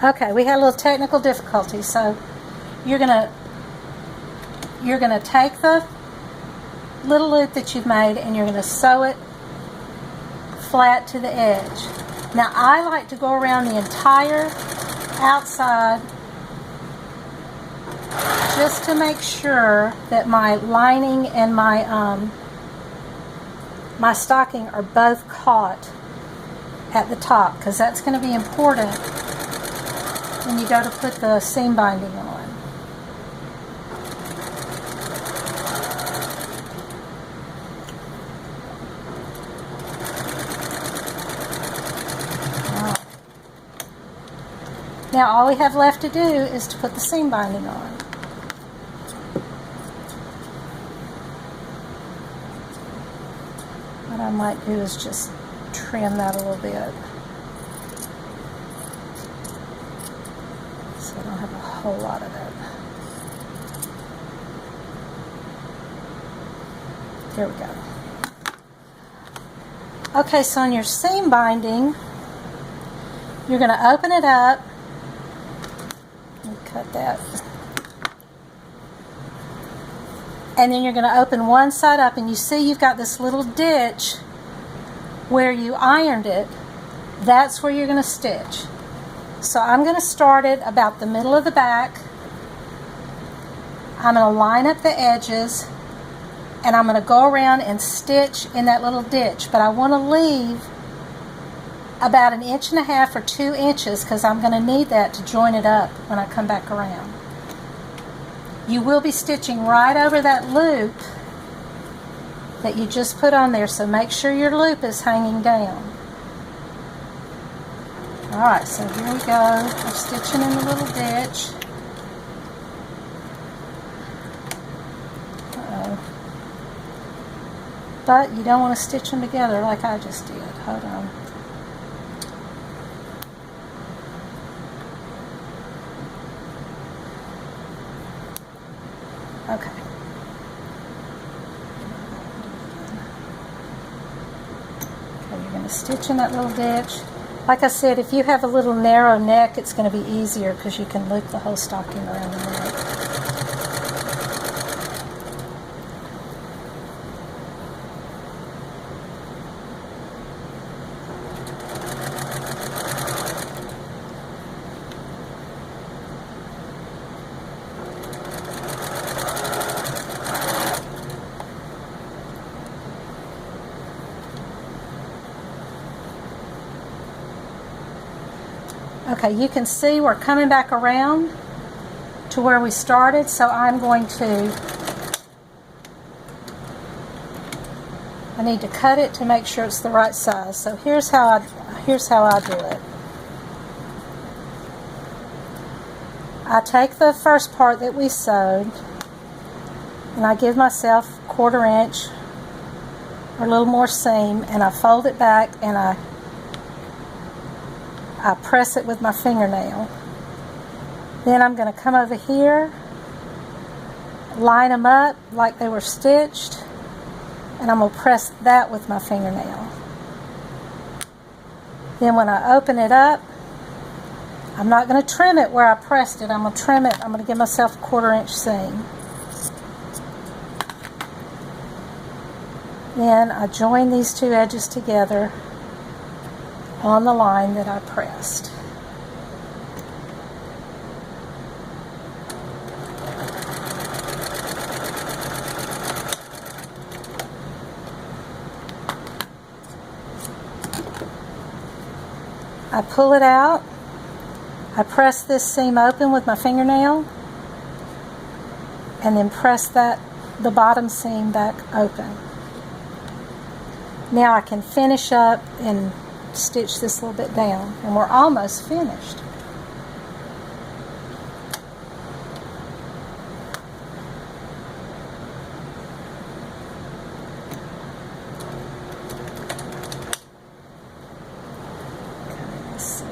Okay, we had a little technical difficulty, so you're gonna take the little loop that you've made and you're gonna sew it flat to the edge. Now I like to go around the entire outside just to make sure that my lining and my my stocking are both caught at the top, because that's going to be important when you go to put the seam binding on. Now all we have left to do is to put the seam binding on. What I might do is just trim that a little bit so I don't have a whole lot of it. There we go. Okay, so on your seam binding, you're going to open it up. Cut that. And then you're going to open one side up, and you see you've got this little ditch where you ironed it. That's where you're going to stitch. So I'm going to start it about the middle of the back. I'm going to line up the edges, and I'm going to go around and stitch in that little ditch. But I want to leave about 1.5 inches or 2 inches, because I'm going to need that to join it up when I come back around. You will be stitching right over that loop that you just put on there, so make sure your loop is hanging down. Alright, so here we go. I'm stitching in the little ditch. Uh-oh. But you don't want to stitch them together like I just did. Hold on. Okay. Okay, you're going to stitch in that little ditch. Like I said, if you have a little narrow neck, it's going to be easier because you can loop the whole stocking around the neck. Okay, you can see we're coming back around to where we started, so I'm going to, I need to cut it to make sure it's the right size. So here's how I do it. I take the first part that we sewed, and I give myself 1/4 inch or a little more seam, and I fold it back, and I press it with my fingernail. Then I'm going to come over here, line them up like they were stitched, and I'm going to press that with my fingernail. Then when I open it up, I'm not going to trim it where I pressed it. I'm going to trim it. I'm going to give myself a 1/4 inch seam. Then I join these two edges together on the line that I pressed. I pull it out. I press this seam open with my fingernail, and then press the bottom seam back open. Now I can finish up and stitch this a little bit down, and we're almost finished. Okay, let's see.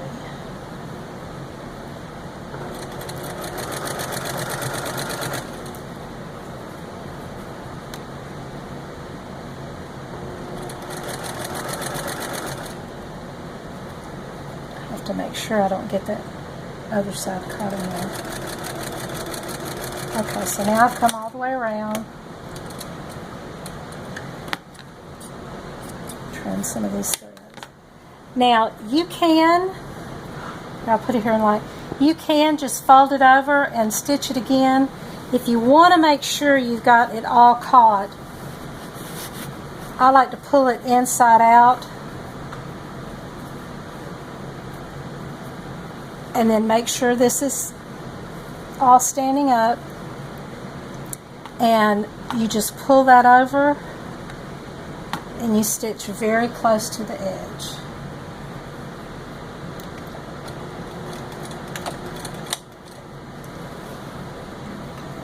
To make sure I don't get that other side caught in there. Okay, so now I've come all the way around. Trim some of these threads. Now you can, I'll put it here in light, you can just fold it over and stitch it again. If you want to make sure you've got it all caught, I like to pull it inside out and then make sure this is all standing up, and you just pull that over and you stitch very close to the edge.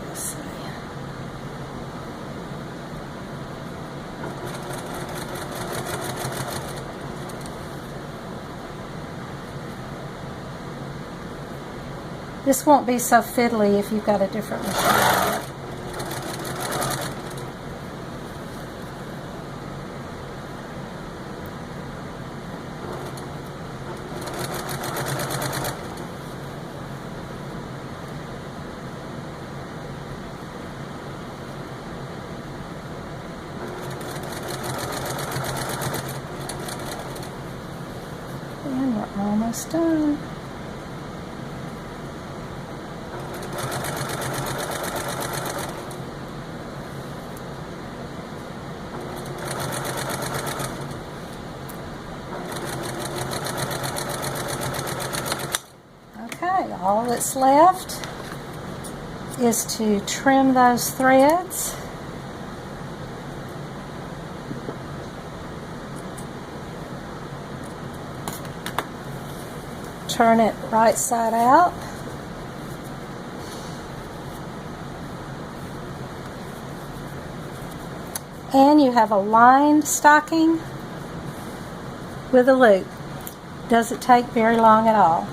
Let's see. This won't be so fiddly if you've got a different machine. And we're almost done. Okay, all that's left is to trim those threads. Turn it right side out. And you have a lined stocking with a loop. Doesn't take very long at all.